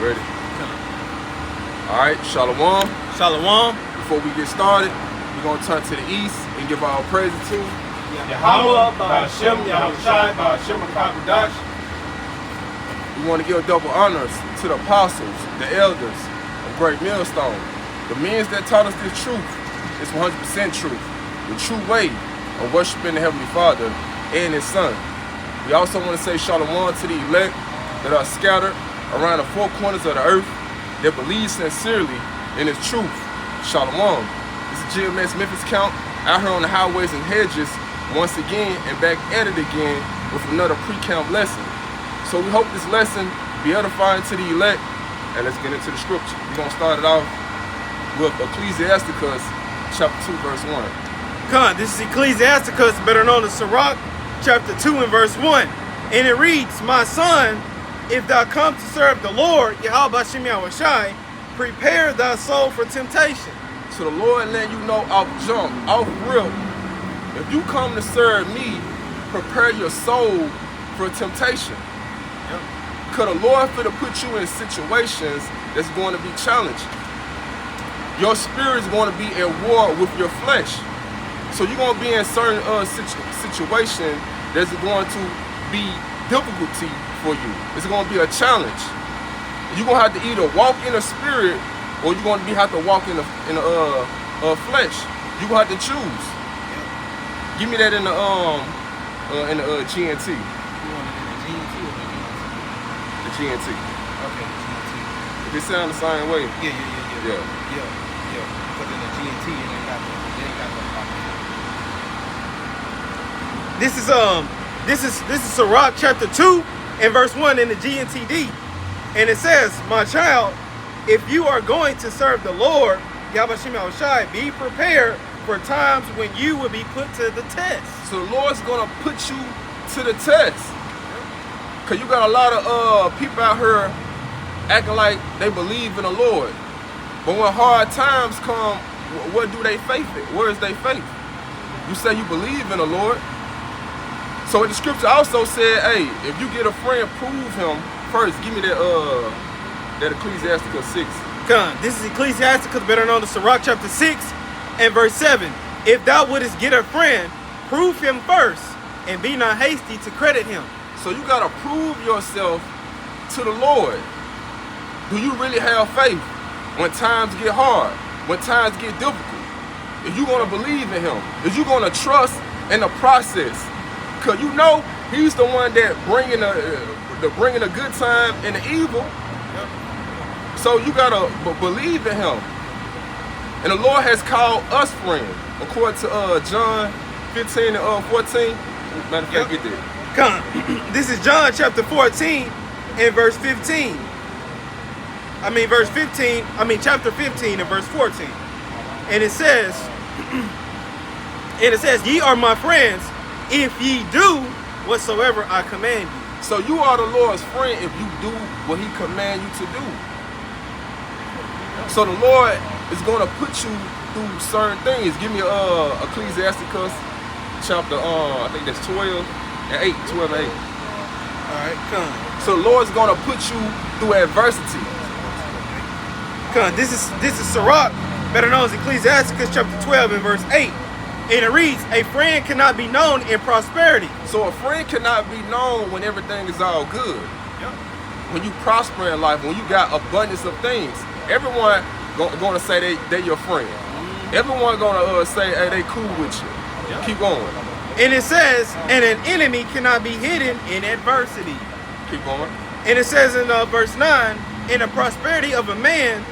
Ready? All right, Shalom. Shalom. Before we get started, we're going to turn to the east and give our praise to Yahweh, Ba'ashem, Yahushai, Ba'ashem, Akakadash. We want to give double honors to the apostles, the elders of Great Millstone, the men that taught us this truth. It's 100% truth, the true way of worshiping the Heavenly Father and His Son. We also want to say Shalom to the elect that are scattered around the four corners of the earth that believe sincerely in His truth. Shalom. This is GMS Memphis count out here on the highways and hedges once again and back at it again with another pre-camp lesson. So we hope this lesson be edifying to the elect, and let's get into the scripture. We're going to start it off with Ecclesiasticus chapter 2 verse 1. This is Ecclesiasticus, better known as Sirach, chapter 2 and verse 1. And it reads, "My son, if thou come to serve the Lord, Yahweh Ba'ashem Yahushai, prepare thy soul for temptation." So the Lord letting you know off jump, off rip, if you come to serve me, prepare your soul for temptation. Because the Lord finna put you in situations that's going to be challenging. Your spirit is going to be at war with your flesh. So you're going to be in certain situations that's going to be difficulty for you. It's going to be a challenge. You're going to have to either walk in the spirit or you're going to have to walk in the flesh. You're going to have to choose. Give me that in the GNT. You want it in the GNT or the GNT? The GNT. Okay, the GNT. If it sound the same way. Yeah. Because in the GNT, it ain't got the This is Sirach chapter 2 and verse 1 in the GNTD. And it says, "My child, if you are going to serve the Lord, Yahweh Ba'ashem Yahushai, be prepared for times when you will be put to the test." So the Lord's gonna put you to the test. Cause you got a lot of people out here acting like they believe in the Lord. But when hard times come, where do they faith it? Where is their faith? You say you believe in the Lord. So in the scripture also said, hey, if you get a friend, prove him first. Give me that Ecclesiasticus 6. This is Ecclesiasticus, better known as Sirach chapter 6 and verse 7. "If thou wouldest get a friend, prove him first, and be not hasty to credit him." So you gotta prove yourself to the Lord. Do you really have faith when times get hard, when times get difficult? If you gonna believe in Him, if you gonna trust in the process, cause you know He's the one that bringing a good time and the evil. So you gotta believe in Him. And the Lord has called us friends, according to John 15 and 14. Matter of fact, get there. This is John chapter 14 and verse 15. Chapter 15 and verse 14. And it says, "Ye are my friends, if ye do whatsoever I command you." So you are the Lord's friend if you do what He command you to do. So the Lord is going to put you through certain things. Give me Ecclesiasticus chapter, I think that's 12 and 8. All right, So the Lord's going to put you through adversity. This is Sirach, better known as Ecclesiasticus chapter 12 and verse 8. And it reads, "A friend cannot be known in prosperity." So a friend cannot be known when everything is all good. When you prosper in life, when you got abundance of things, everyone gonna say they your friend. Everyone gonna say, hey, they cool with you. Keep going. And it says, "And an enemy cannot be hidden in adversity." Keep going. And it says in verse 9, "In the prosperity of a man,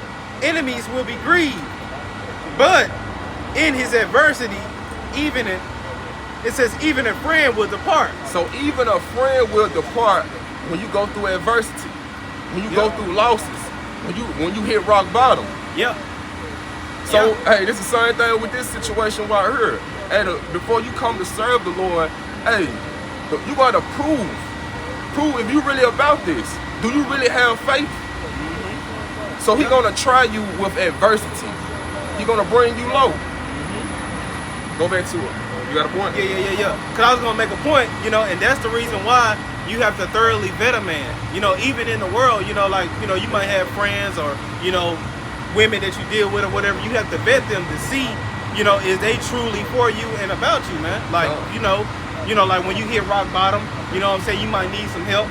enemies will be grieved, but in his adversity, even a friend will depart." So even a friend will depart when you go through adversity, when you go through losses, when you hit rock bottom. So hey, this is the same thing with this situation right here. Hey, before you come to serve the Lord, hey, you gotta prove if you really about this. Do you really have faith? So He's gonna try you with adversity. He's gonna bring you low. Go back to it. You got a point? Yeah. Because I was going to make a point, and that's the reason why you have to thoroughly vet a man. You know, even in the world, you know, like, you know, you might have friends or, you know, women that you deal with or whatever. You have to vet them to see, you know, is they truly for you and about you, man. Like, you know, like when you hit rock bottom, you know what I'm saying, you might need some help.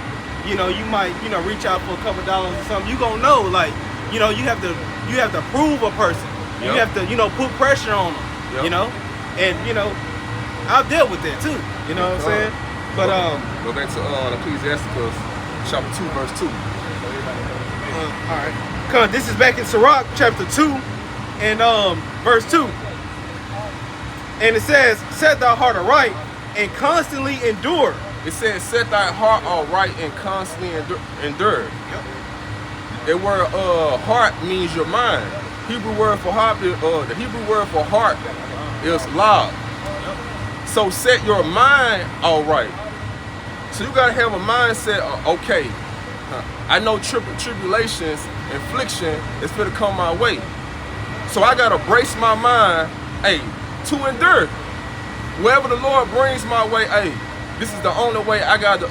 You know, you might, you know, reach out for a couple dollars or something. You gonna know, like, you know, you have to prove a person. You have to, you know, put pressure on them. You know, and you know, I've dealt with that too. You know what I'm saying? But go back to Ecclesiastes chapter 2, verse 2. All right. This is back in Sirach chapter 2 and verse 2. And it says, set thy heart aright and constantly endure. It says, set thy heart aright and constantly endure. Yep. The word heart means your mind. Hebrew word for heart, the Hebrew word for heart is lav. So set your mind all right. So you gotta have a mindset of, okay, I know tribulations, affliction is gonna come my way. So I gotta brace my mind, hey, to endure. Wherever the Lord brings my way, hey, this is the only way I got to,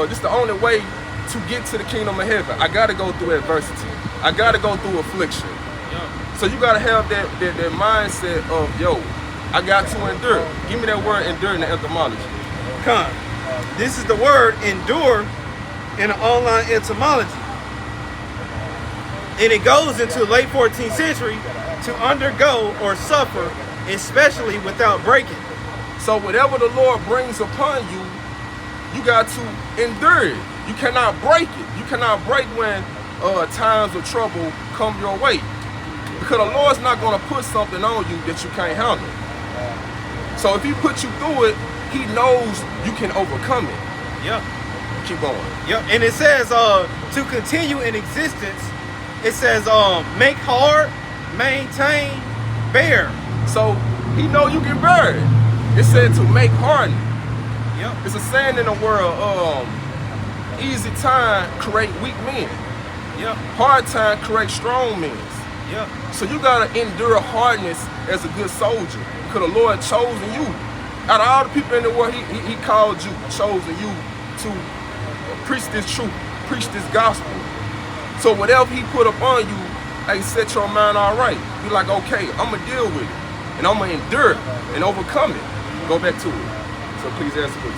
this is the only way to get to the kingdom of heaven. I gotta go through adversity. I gotta go through affliction. So you gotta have that mindset of, yo, I got to endure. Give me that word endure in the etymology. This is the word endure in the online etymology. And it goes into late 14th century to undergo or suffer, especially without breaking. So whatever the Lord brings upon you, you got to endure it. You cannot break it. You cannot break when times of trouble come your way. Because the Lord's not going to put something on you that you can't handle. So if he put you through it, he knows you can overcome it. Yeah. Keep going. Yeah. And it says to continue in existence, it says make hard, maintain, bear. So he know you can bear it. It said to make harden. Yep. It's a saying in the world, easy time create weak men. Yep. Hard time create strong men. Yep. So you gotta endure hardness as a good soldier. Because the Lord chosen you. Out of all the people in the world, he called you, chosen you to preach this truth, preach this gospel. So whatever he put upon you, hey, set your mind all right. You're like, okay, I'm gonna deal with it. And I'm gonna endure it and overcome it. Go back to it. So please answer for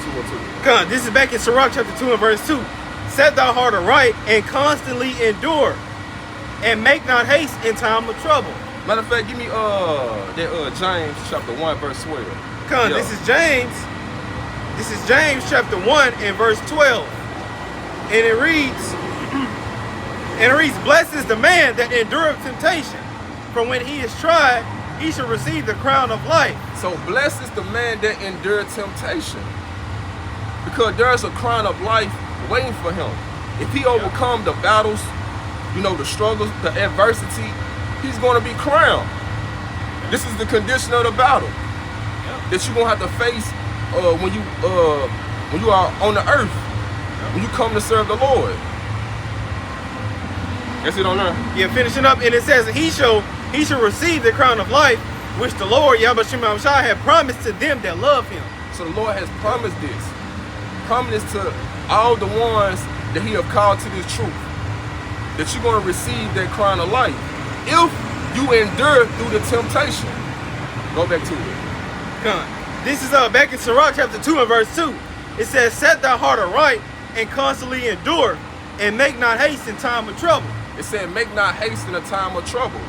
2:2. This is back in Sirach chapter 2 and verse 2. Set thy heart aright and constantly endure, and make not haste in time of trouble. Matter of fact, give me James chapter 1 verse 12. This is James. This is James chapter 1 and verse 12. And it reads, blessed is the man that endureth temptation, for when he is tried, he shall receive the crown of life. So blessed is the man that endured temptation, because there's a crown of life waiting for him. If he overcome the battles, you know, the struggles, the adversity, he's going to be crowned. This is the condition of the battle that you're going to have to face when you are on the earth, when you come to serve the Lord. That's it on there. Yeah, finishing up, and it says he shall receive the crown of life, which the Lord Yahweh Shai had promised to them that love him. So the Lord has promised this. Promised to all the ones that he have called to this truth, that you're going to receive that crown of life if you endure through the temptation. Go back to it. This is back in Sirach chapter 2 and verse 2. It says, set thy heart aright and constantly endure, and make not haste in time of trouble. It said, make not haste in a time of trouble.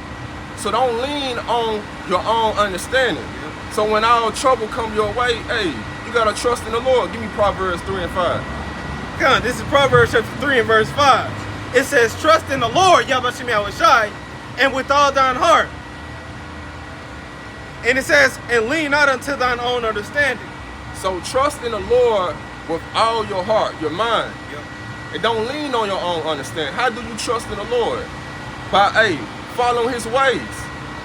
So don't lean on your own understanding. So when all trouble come your way, hey, you got to trust in the Lord. Give me Proverbs 3 and 5. This is Proverbs chapter 3 and verse 5. It says, trust in the Lord, Yahweh Shai, and with all thine heart. And it says, and lean not unto thine own understanding. So trust in the Lord with all your heart, your mind. And don't lean on your own understanding. How do you trust in the Lord? By following his ways,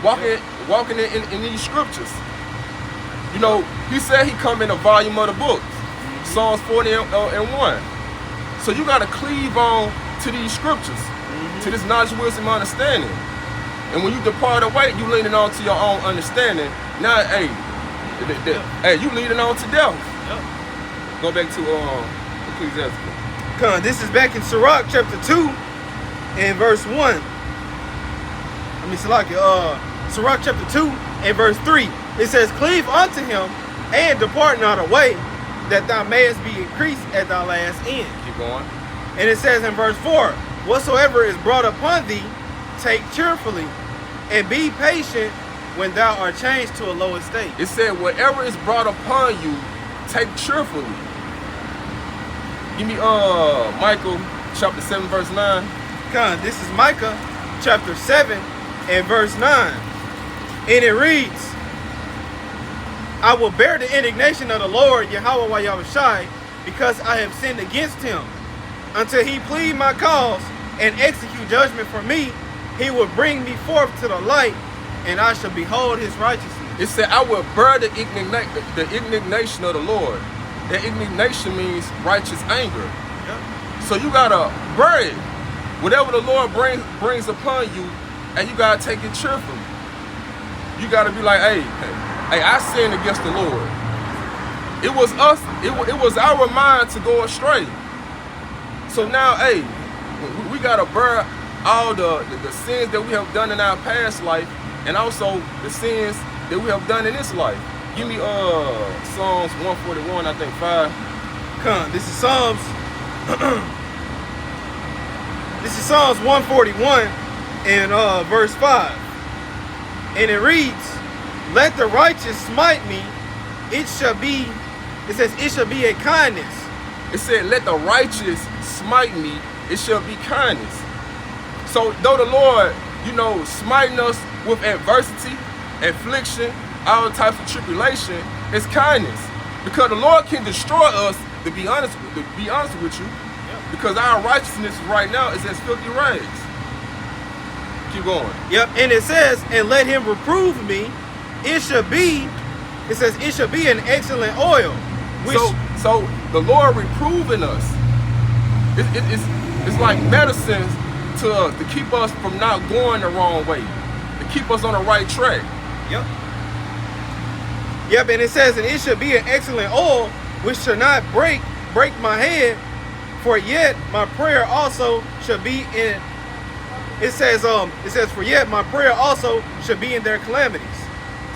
walking in these scriptures. You know, he said he come in a volume of the book, Psalms 40 and 1. So you got to cleave on to these scriptures, to this knowledge, wisdom, understanding. And when you depart away, you leaning on to your own understanding. Now, you leaning on to death. Go back to Ecclesiastes. This is back in Sirach chapter 2 and verse 1. I mean, Sirach chapter 2 and verse 3. It says, cleave unto him and depart not away, that thou mayest be increased at thy last end. Keep going. And it says in verse 4, whatsoever is brought upon thee, take cheerfully, and be patient when thou art changed to a low estate. It said, whatever is brought upon you, take cheerfully. Give me Michael chapter 7 verse 9. This is Micah chapter 7 and verse 9. And it reads, I will bear the indignation of the Lord, Yahweh Yahushai, because I have sinned against him. Until he plead my cause and execute judgment for me, he will bring me forth to the light, and I shall behold his righteousness. It said, I will bear the indignation of the Lord. That indignation means righteous anger. Yep. So you gotta bear it. Whatever the Lord brings upon you, and you gotta take it cheerfully. You gotta be like, hey, I sinned against the Lord. It was us, it was our mind to go astray. So now, hey, we gotta bear all the sins that we have done in our past life, and also the sins that we have done in this life. Give me Psalms 141, I think 5. This is Psalms. This is Psalms 141 and verse 5. And it reads, let the righteous smite me, it shall be, it says, it shall be a kindness. It said, let the righteous smite me, it shall be kindness. So though the Lord, smiting us with adversity, affliction, all types of tribulation, is kindness. Because the Lord can destroy us, to be honest with you, because our righteousness right now is as filthy rags. Keep going. Yep, and it says, and let him reprove me, it shall be an excellent oil. So the Lord reproving us, it's like medicine to us, to keep us from not going the wrong way, to keep us on the right track. Yep, and it says, and it shall be an excellent oil, which shall not break my head, for yet my prayer also shall be in. It says, for yet my prayer also shall be in their calamities.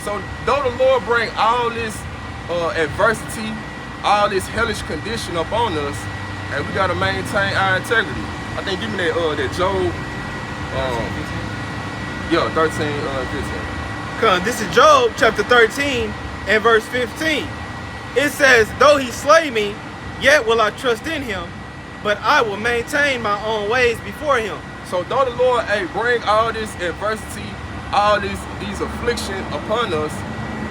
So though the Lord bring all this adversity, all this hellish condition upon us, and we gotta maintain our integrity. I think give me that Job, 13, 15. This is Job chapter 13 and verse 15. It says, though he slay me, yet will I trust in him, but I will maintain my own ways before him. So though the Lord bring all this adversity, all these affliction upon us,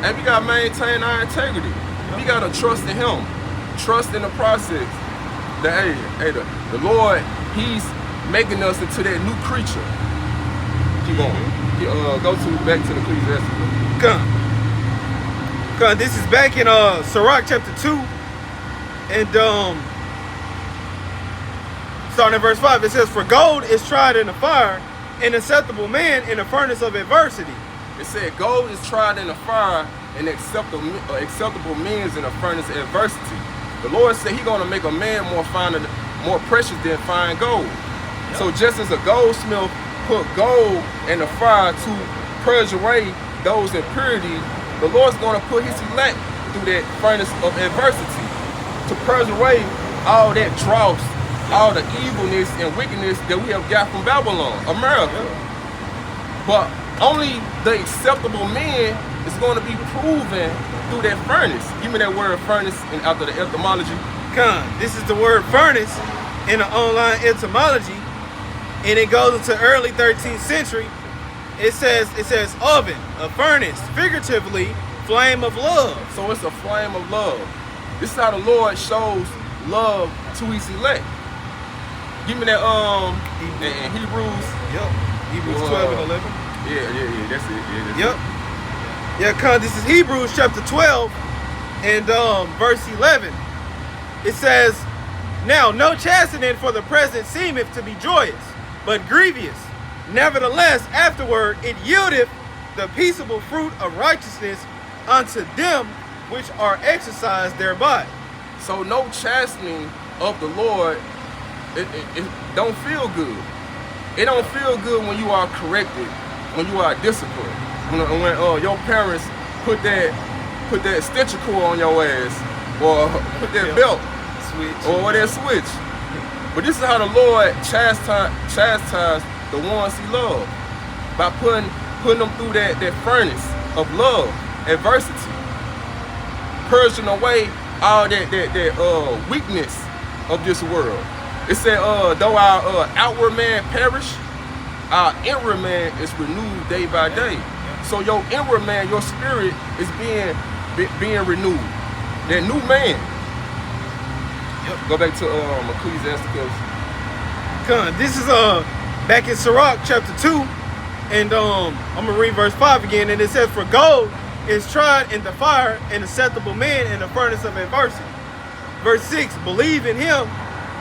and we gotta maintain our integrity. We gotta trust in him, trust in the process. That the Lord, he's making us into that new creature. Keep going. Go back to the Ecclesiastes. This is back in Sirach chapter 2 and starting at verse 5. It says, for gold is tried in the fire, an acceptable man in the furnace of adversity. It said gold is tried in the fire, and acceptable men in the furnace of adversity. The Lord said he's gonna make a man more precious than fine gold. Yep. So just as a goldsmith put gold in the fire to purge away those impurities, the Lord's gonna put his elect through that furnace of adversity to purge away all that dross, all the evilness and wickedness that we have got from Babylon, America. Yep. But only the acceptable man is going to be proven through that furnace. Give me that word furnace and after the etymology. This is the word furnace in the online etymology, and it goes into early 13th century. It says oven, a furnace, figuratively, flame of love. So it's a flame of love. This is how the Lord shows love to his elect. Give me that in Hebrews. Yep. Hebrews 12 and 11. Yeah, that's it. Yeah, this is Hebrews chapter 12 and verse 11. It says, now no chastening for the present seemeth to be joyous, but grievous. Nevertheless, afterward it yieldeth the peaceable fruit of righteousness unto them which are exercised thereby. So no chastening of the Lord, it don't feel good. It don't feel good when you are corrected, when you are disciplined. When your parents put that stitcher cord on your ass, or put that belt, Switch. or that switch. But this is how the Lord chastise the ones He loves, by putting them through that furnace of love, adversity, purging away all that weakness of this world. It said, though our outward man perish, our inward man is renewed day by day. So your inward man, your spirit, is being renewed. That new man. Yep. Go back to Ecclesiasticus. This is back in Sirach chapter 2, and I'm gonna read verse 5 again, and it says, "For gold is tried in the fire, and acceptable man in the furnace of adversity." Verse 6, "Believe in Him,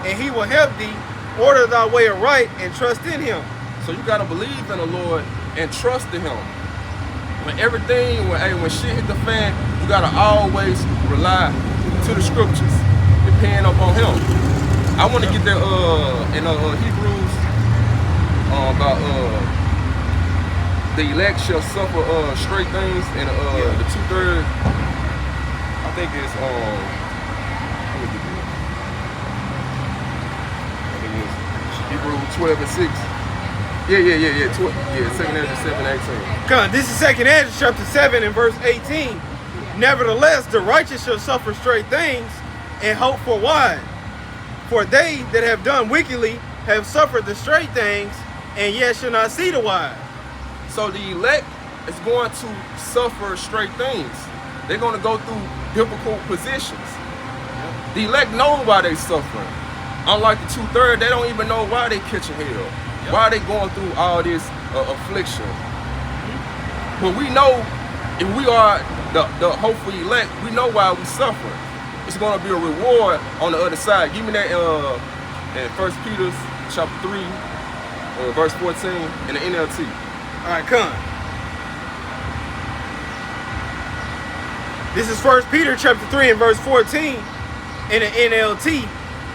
and He will help thee. Order thy way aright, and trust in Him." So you gotta believe in the Lord and trust in Him. When shit hit the fan, you gotta always rely to the scriptures, depending upon Him. I want to get that in Hebrews about the elect shall suffer straight things, and the 2/3. I think it's let me get this. I think it's Hebrews 12:6. Yeah. 2nd Ezra 7:18. This is 2nd Ezra chapter 7 and verse 18. "Nevertheless, the righteous shall suffer straight things, and hope for wide. For they that have done wickedly have suffered the straight things, and yet shall not see the wide." So the elect is going to suffer straight things. They're going to go through difficult positions. The elect know why they suffering. Unlike the 2/3, they don't even know why they catching hell. Why they going through all this affliction. But we know, if we are the hopeful elect, we know why we suffer. It's going to be a reward on the other side. Give me that in 1 Peter chapter 3, verse 14 in the NLT. All right, come. This is 1 Peter chapter 3 and verse 14 in the NLT.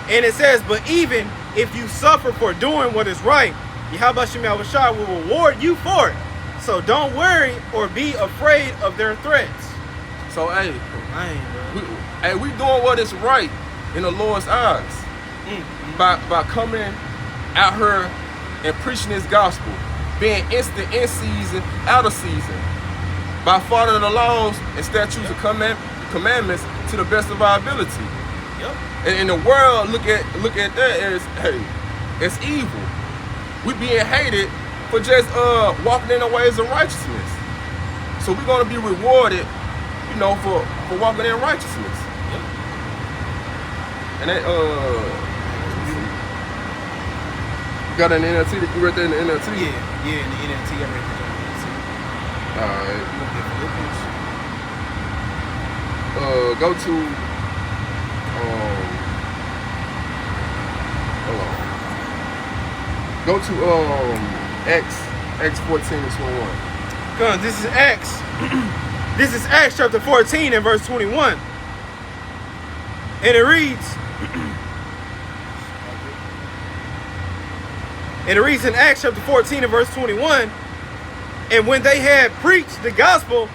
And it says, "But even if you suffer for doing what is right, Yahweh Shai will reward you for it. So don't worry or be afraid of their threats." So, we doing what is right in the Lord's eyes. By coming out here and preaching His gospel, being instant in season, out of season, by following the laws and statutes and commandments to the best of our ability. Yep. And in the world, look at that as, hey, it's evil. We being hated for just walking in the ways of righteousness. So we're gonna be rewarded, for walking in righteousness. Yep. And that got an NLT. You read that in the NLT? Yeah, in the NLT, I read that in the NLT. Alright. You want to get Philippians? Go to hold on. Go to Acts 14 and 21. This is Acts. This is Acts chapter 14 and verse 21. And it reads, in Acts chapter 14 and verse 21, "And when they had preached the gospel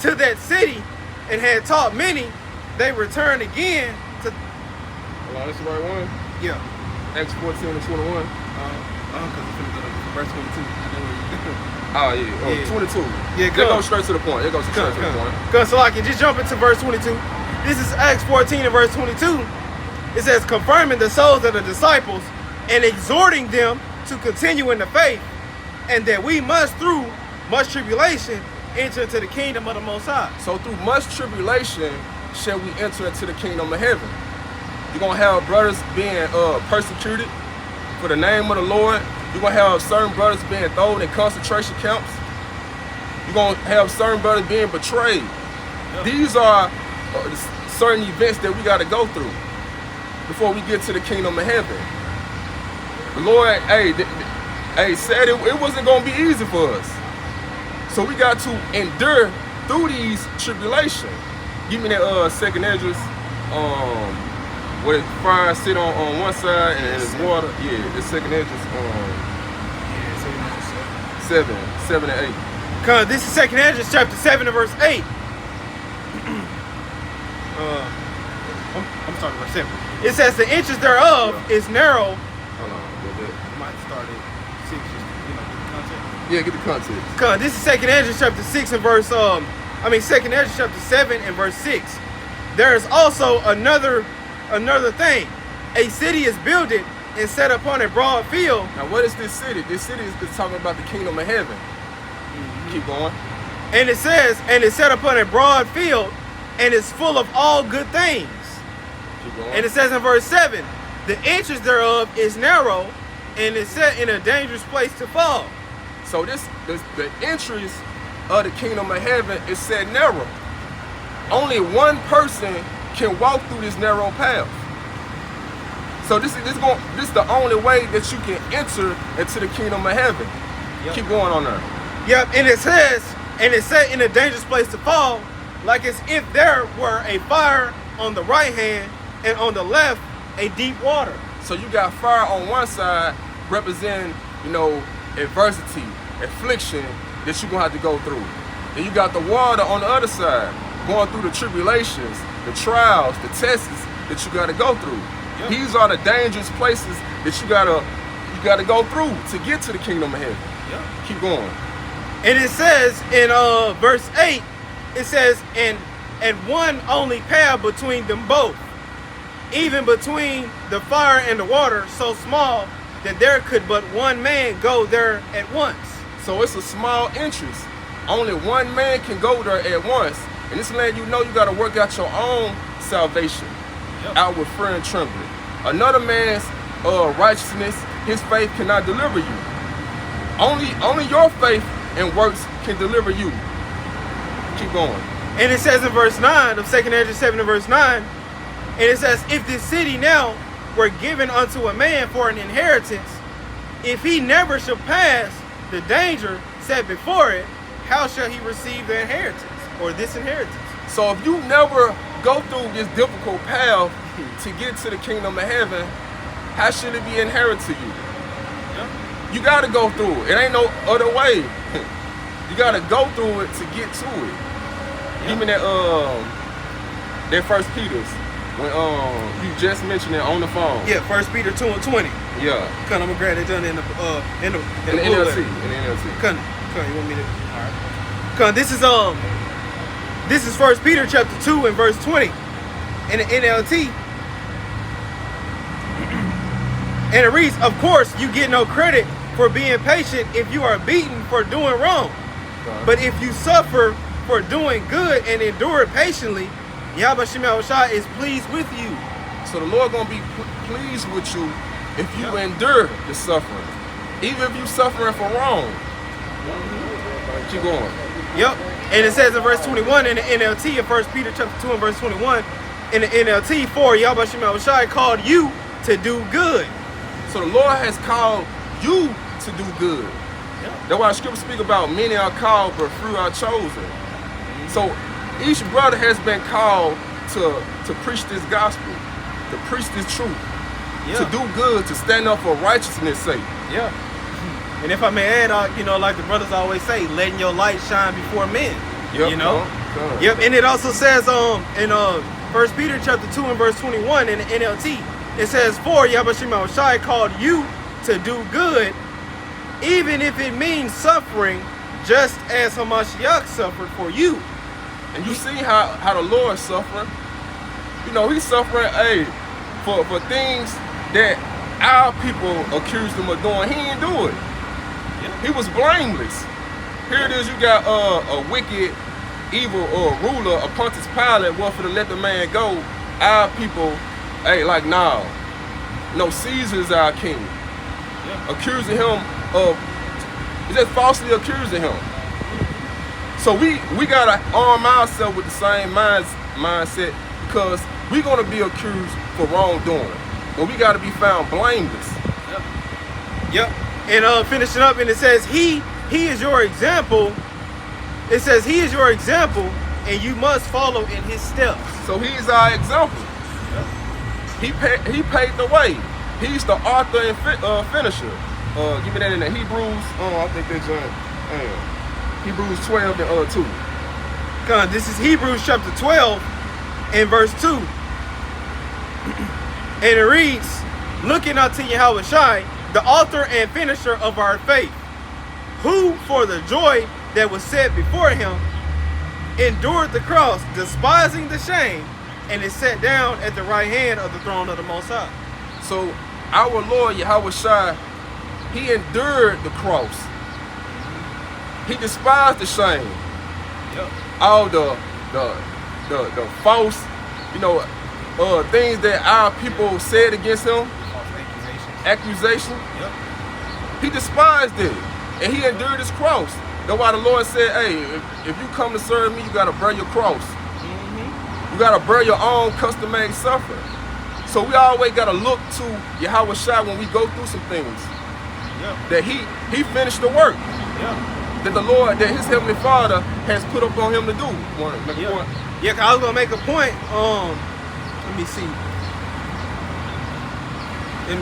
to that city and had taught many, they returned again to..." Hold on, that's the right one? Yeah. Acts 14 and 21. Because it's going to go to verse 22. Oh, yeah. 22. Yeah, It goes straight to the point. It goes straight to the point. Good, so I can just jump into verse 22. This is Acts 14 and verse 22. It says, "Confirming the souls of the disciples and exhorting them to continue in the faith, and that we must, through much tribulation, enter into the kingdom of the Most High." So through much tribulation shall we enter into the kingdom of heaven. You're going to have brothers being persecuted for the name of the Lord. You're going to have certain brothers being thrown in concentration camps. You're going to have certain brothers being betrayed. Yep. These are certain events that we got to go through before we get to the kingdom of heaven. The Lord, said it wasn't going to be easy for us. So we got to endure through these tribulations. Give me that 2nd Ezra where the fire sit on one side and it's water. Yeah, the second edge is 7 and 8. Cause this is 2nd Ezra chapter 7 and verse 8. I'm starting verse 7. It says the inches thereof is narrow. Hold on, I might start at 6 just to, get the context. yeah, get the context. Cause this is 2nd Ezra chapter 6 and verse 2nd Ezra chapter 7 and verse 6. There is also another thing. A city is builded and set upon a broad field. Now, what is this city? This city is talking about the kingdom of heaven. Keep going. And it says, and it's set upon a broad field, and it's full of all good things. Keep going. And it says in verse 7, the entrance thereof is narrow, and is set in a dangerous place to fall. So the entrance of the kingdom of heaven is set narrow. Only one person can walk through this narrow path. So this is the only way that you can enter into the kingdom of heaven. Yep. Keep going on there. Yep, and it says, and it's set in a dangerous place to fall, like as if there were a fire on the right hand and on the left a deep water. So you got fire on one side representing, adversity, affliction that you're gonna have to go through. And you got the water on the other side, going through the tribulations, the trials, the tests that you gotta go through. Yep. These are the dangerous places that you gotta go through to get to the kingdom of heaven. Yep. Keep going. And it says in verse 8, it says, and one only path between them both, even between the fire and the water, so small that there could but one man go there at once. So it's a small entrance. Only one man can go there at once. And this land, you got to work out your own salvation. Yep. Out with fear and trembling. Another man's righteousness, his faith cannot deliver you. Only your faith and works can deliver you. Keep going. And it says in verse 9 of 2nd Ezra 7 and verse 9, and it says, if this city now were given unto a man for an inheritance, if he never shall pass the danger set before it, how shall he receive the inheritance or this inheritance? So if you never go through this difficult path to get to the kingdom of heaven, how should it be inherited to you? Yeah. You got to go through it. It ain't no other way. You got to go through it to get to it. Yeah. Even that 1 Peter's, when you just mentioned it on the phone. Yeah, 1 Peter 2 and 20. Yeah. I'm gonna grab it done in the NLT. In the NLT. Come, you want me to? All right. Come, this is 1 Peter chapter 2 and verse 20 in the NLT. And it reads, of course, you get no credit for being patient if you are beaten for doing wrong. But if you suffer for doing good and endure it patiently, Yahweh Shema Shai is pleased with you. So the Lord gonna be pleased with you if you endure the suffering, even if you suffering for wrong. Keep going. Yep. And it says in verse 21 in the NLT of 1 Peter chapter 2 and verse 21 in the NLT, for Yahweh Shema Shai called you to do good. So the Lord has called you to do good. That's why the scripture speak about many are called, but few are chosen. So each brother has been called to preach this gospel, to preach this truth, to do good, to stand up for righteousness' sake. Yeah. And if I may add, like the brothers always say, letting your light shine before men. Yep. Yep. And it also says in 1 Peter chapter 2 and verse 21 in the NLT, it says, for Yahweh Shema Shai called you to do good, even if it means suffering, just as Hamashiach suffered for you. And you see how the Lord suffering. He's suffering for things that our people accused him of doing. He didn't do it. He was blameless. Here it is, you got a wicked, evil ruler, a Pontius Pilate, wanting to let the man go. Our people, no, Caesar is our king. Accusing him of, just falsely accusing him. So we gotta arm ourselves with the same mindset, because we're gonna be accused for wrongdoing, but we gotta be found blameless. Yep. And finishing up, and it says he is your example. It says he is your example, and you must follow in his steps. So he is our example. He paved the way. He's the author and finisher. Give me that in the Hebrews. I think that's Hebrews 12 and 2. This is Hebrews chapter 12 and verse 2. And it reads, looking unto Yahushua, the author and finisher of our faith, who for the joy that was set before him endured the cross, despising the shame, and is set down at the right hand of the throne of the Most High. So our Lord Yahushua, he endured the cross. He despised the shame. Yep. All the false, things that our people said against him. Accusation. Yep. He despised it, and he endured his cross. That's why the Lord said, hey, if you come to serve me, you got to bear your cross. You got to bear your own custom-made suffering. So we always got to look to Yahushua when we go through some things. Yep. That he finished the work. Yep. That the Lord, that his Heavenly Father has put up on him to do. Yeah, cause I was going to make a point. Let me see. Cause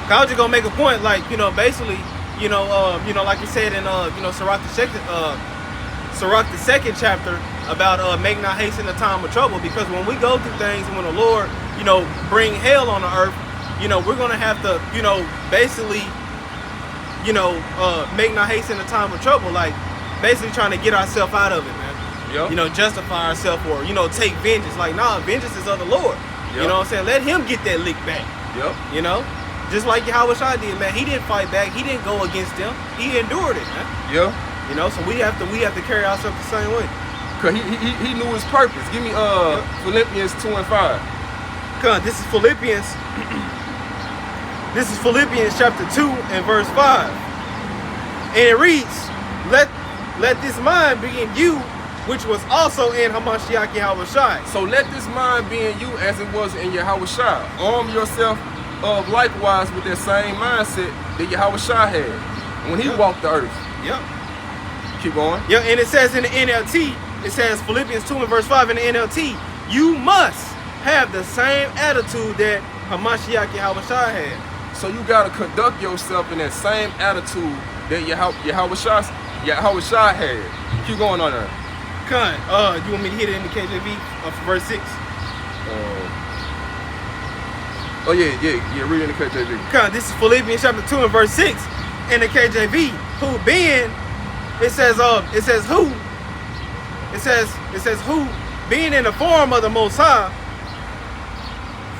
I was just going to make a point, like, basically, like you said in, Sirach the second chapter about make not haste in the time of trouble, because when we go through things and when the Lord, bring hell on the earth, we're going to have to, basically, make not haste in the time of trouble, like basically trying to get ourselves out of it, man. Yep. Justify ourselves or, take vengeance. Like, nah, vengeance is of the Lord. Yep. You know what I'm saying? Let him get that lick back. Yep. Just like Yahushua did, man. He didn't fight back. He didn't go against them. He endured it, man. Yeah. So we have to carry ourselves the same way. Cause he knew his purpose. Give me Philippians 2 and 5. This is Philippians. This is Philippians chapter 2 and verse 5. And it reads, let this mind be in you, which was also in Hamashiach Yahushua. So let this mind be in you as it was in Yahushua. Arm yourself likewise with that same mindset that Yahushua had when he walked the earth. Yep. Keep going. Yeah, and it says in the NLT, it says Philippians 2 and verse 5 in the NLT, you must have the same attitude that Hamashiach Yahushua had. So you got to conduct yourself in that same attitude that Yahushua had. Keep going on there. You want me to hit it in the KJV verse 6? Read in the KJV. This is Philippians chapter 2 and verse 6 in the KJV. Who being, it says who being in the form of the Most High,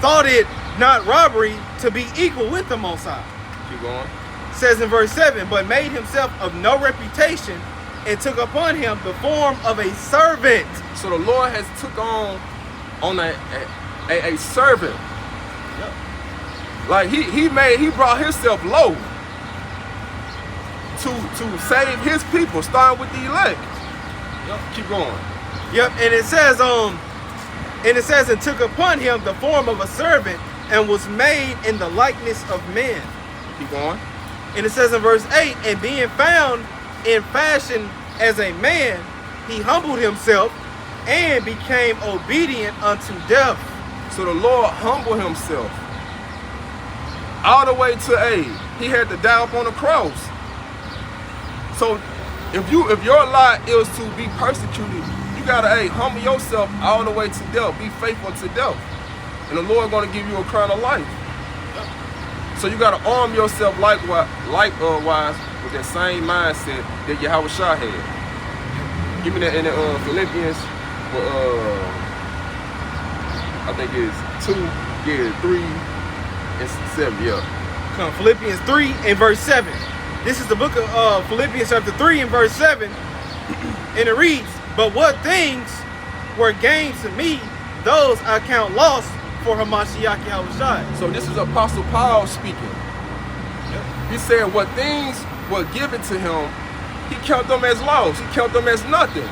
thought it not robbery to be equal with the Most High. Keep going. It says in verse 7, but made himself of no reputation and took upon him the form of a servant. So the Lord has took on a servant. Yep. Like he brought himself low to save his people, starting with the elect. Yep. Keep going. Yep, and it says and took upon him the form of a servant and was made in the likeness of men. Keep going. And it says in verse 8, and being found in fashion as a man, he humbled himself and became obedient unto death. So the Lord humbled himself all the way to he had to die up on the cross. So if your lot is to be persecuted, you gotta humble yourself all the way to death. Be faithful to death, and the Lord gonna give you a crown of life. So you gotta arm yourself likewise with that same mindset that Yahushua had. Give me that in the Philippians, I think it's 3 and 7. Yeah. Philippians 3 and verse 7. This is the book of Philippians chapter 3 and verse 7, and it reads, but what things were gained to me, those I count lost for Hamashiach Yahushua. So this is Apostle Paul speaking. Yep. He said what things were given to him, he counted them as loss. He counted them as nothing.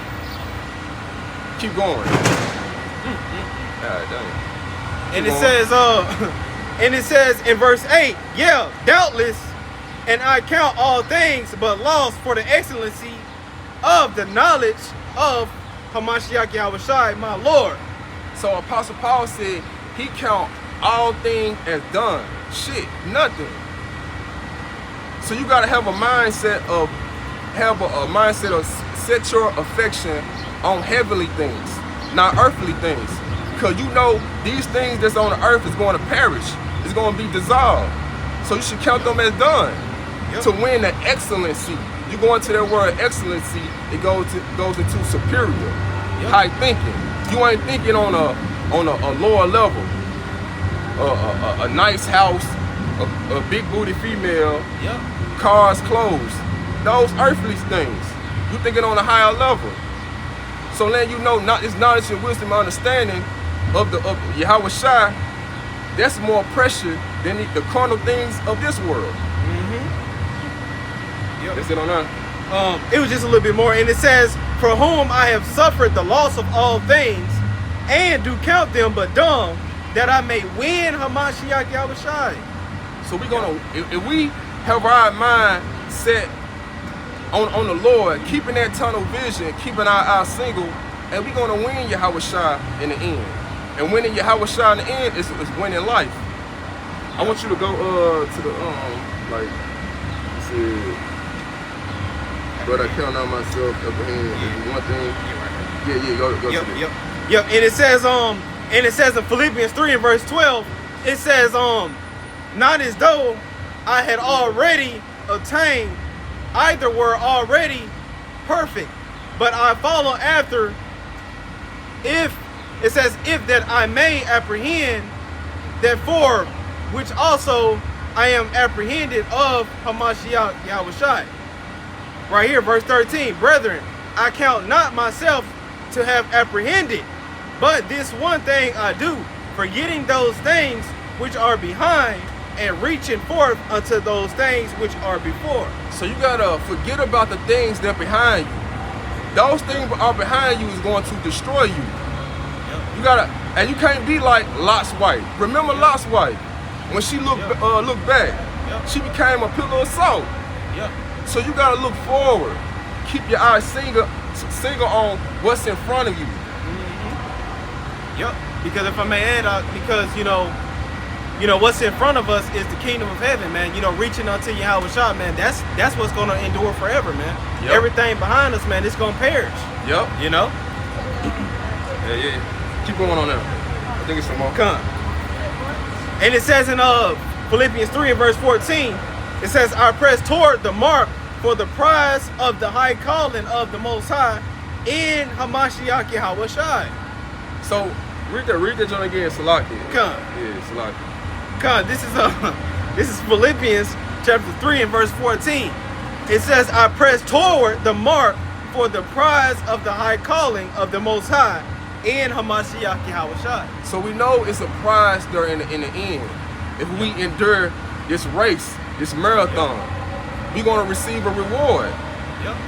Keep going. And it says, in verse 8, yeah, doubtless, and I count all things but loss for the excellency of the knowledge of Hamashiach Yahushua, my Lord. So Apostle Paul said he count all things as done. Shit, nothing. So you gotta have a mindset of set your affection on heavenly things, not earthly things. Because you know these things that's on the earth is going to perish. It's going to be dissolved. So you should count them as done. Yep. To win the excellency. You go into that word excellency, it goes into superior. Yep. High thinking. You ain't thinking on a lower level. A nice house, a big booty female, yep. Cars, clothes, those earthly things. You thinking on a higher level. So then you know it's knowledge and wisdom and understanding of Yahweh Shai, that's more pressure than the carnal things of this world. Mm-hmm. Yep. That's it on that. It was just a little bit more, and it says, for whom I have suffered the loss of all things, and do count them but dung, that I may win Hamashiach Yahweh Shai. So we're gonna, if we have our mind set on the Lord, keeping that tunnel vision, keeping our eyes single, and we're gonna win Yahweh Shai in the end. And winning Yahweh Shai in the end is winning life. I want you to go to the like, let's see, but I count on myself apprehend one thing. Yeah, go to this. Yep. And it says in Philippians 3 and verse 12, it says not as though I had already obtained, either were already perfect, but I follow after, if that I may apprehend that for which also I am apprehended of Hamashiach Yahweh Shai. Right here, verse 13, brethren, I count not myself to have apprehended, but this one thing I do, forgetting those things which are behind, and reaching forth unto those things which are before. So you gotta forget about the things that are behind you. Those things that are behind you is going to destroy you. Yep. You gotta, and you can't be like Lot's wife. Remember Lot's wife? When she looked back, she became a pillar of salt. Yep. So you gotta look forward. Keep your eyes single on what's in front of you. Mm-hmm. Yep. Because if I may add, because you know what's in front of us is the kingdom of heaven, man. You know, reaching unto Yahweh Shai, man. That's what's gonna endure forever, man. Yep. Everything behind us, man, it's gonna perish. Yep. You know. Yeah. Keep going on there. I think it's some more. Come. And it says in Philippians 3 and verse 14, it says, I press toward the mark for the prize of the high calling of the Most High in Hamashiach Yahweh Shai. So read that joint again, Salaki. Come. Yeah, Salaki. God, this is Philippians chapter 3 and verse 14. It says, I press toward the mark for the prize of the high calling of the Most High in Hamashiach Yahweh Shai. So we know it's a prize there in the end. If we endure this race, this marathon, we're going to receive a reward.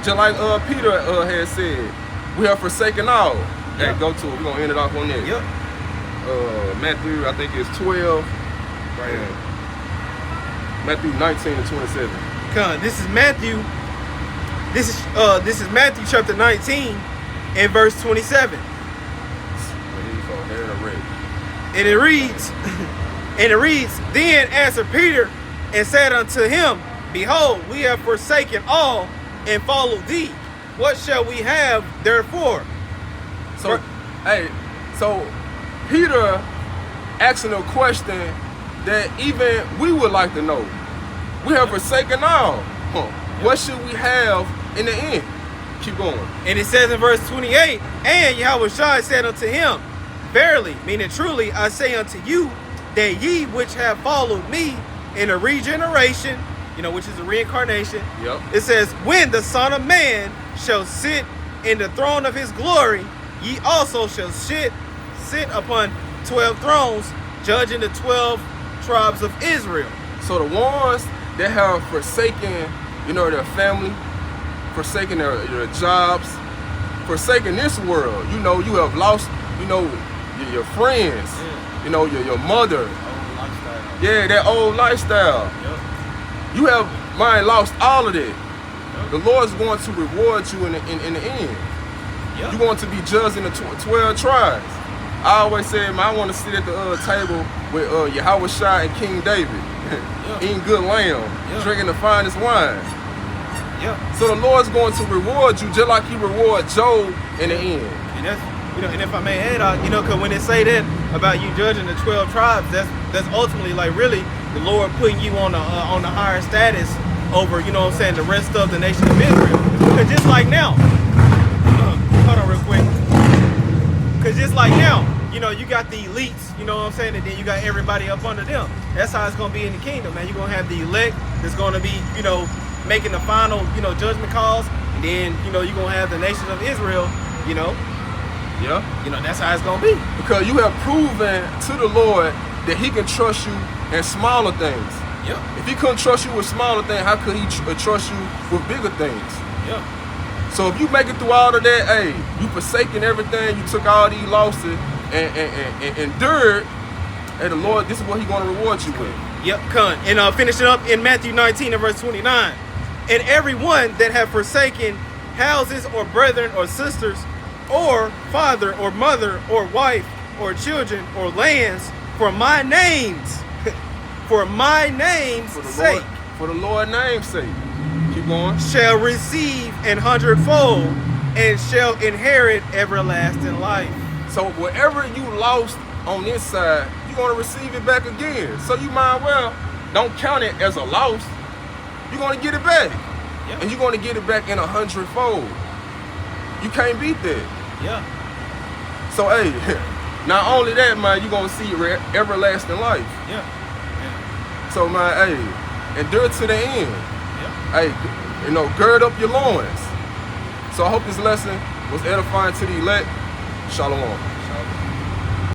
Just like Peter had said, we have forsaken all. Hey, go to it. We're going to end it off on that. Matthew, I think it's 12. Right here. Matthew 19 and 27. God, this is Matthew. This is Matthew chapter 19 and verse 27. And it reads, then answered Peter and said unto him, behold, we have forsaken all and followed thee. What shall we have therefore? So Peter asking a question that even we would like to know. We have forsaken all. What should we have in the end? Keep going. And it says in verse 28, and Yahweh Shai said unto him, verily, meaning truly, I say unto you, that ye which have followed me in a regeneration, which is a reincarnation. It says, when the Son of Man shall sit in the throne of his glory, ye also shall sit upon 12 thrones, judging the 12 tribes of Israel. So the ones that have forsaken, their family, forsaken their jobs, forsaken this world, you have lost, your friends, your mother. Yeah, that old lifestyle. You have lost all of that. The Lord is going to reward you in the end. You're going to be judged in the 12 tribes. I always say, man, I want to sit at the table with Yahweh Shai and King David, eating good lamb, drinking the finest wine. So the Lord's going to reward you just like He rewarded Job in the end. And that's, and if I may add, because when they say that about you judging the 12 tribes, that's ultimately like really the Lord putting you on the higher status over, the rest of the nation of Israel. Because just like now, hold on real quick. Because just like now, you got the elites, and then you got everybody up under them. That's how it's going to be in the kingdom, man. You're going to have the elect that's going to be, making the final, judgment calls. And then, you're going to have the nation of Israel, that's how it's going to be. Because you have proven to the Lord that He can trust you in smaller things. If He couldn't trust you with smaller things, how could He trust you with bigger things? So if you make it through all of that, hey, you forsaking everything, you took all these losses and endured, and the Lord, this is what He's going to reward you with. And finishing up in Matthew 19 and verse 29. And everyone that have forsaken houses or brethren or sisters or father or mother or wife or children or lands for my name's sake. For the Lord's name's sake. Keep going. Shall receive 100-fold and shall inherit everlasting life. So whatever you lost on this side, you're going to receive it back again. So you might well don't count it as a loss. You're going to get it back. And you're going to get it back in 100-fold. You can't beat that. So hey, not only that, man, you're going to see everlasting life. So man, hey, endure to the end. Hey, gird up your loins. So I hope this lesson was edifying to the elect. Shalom.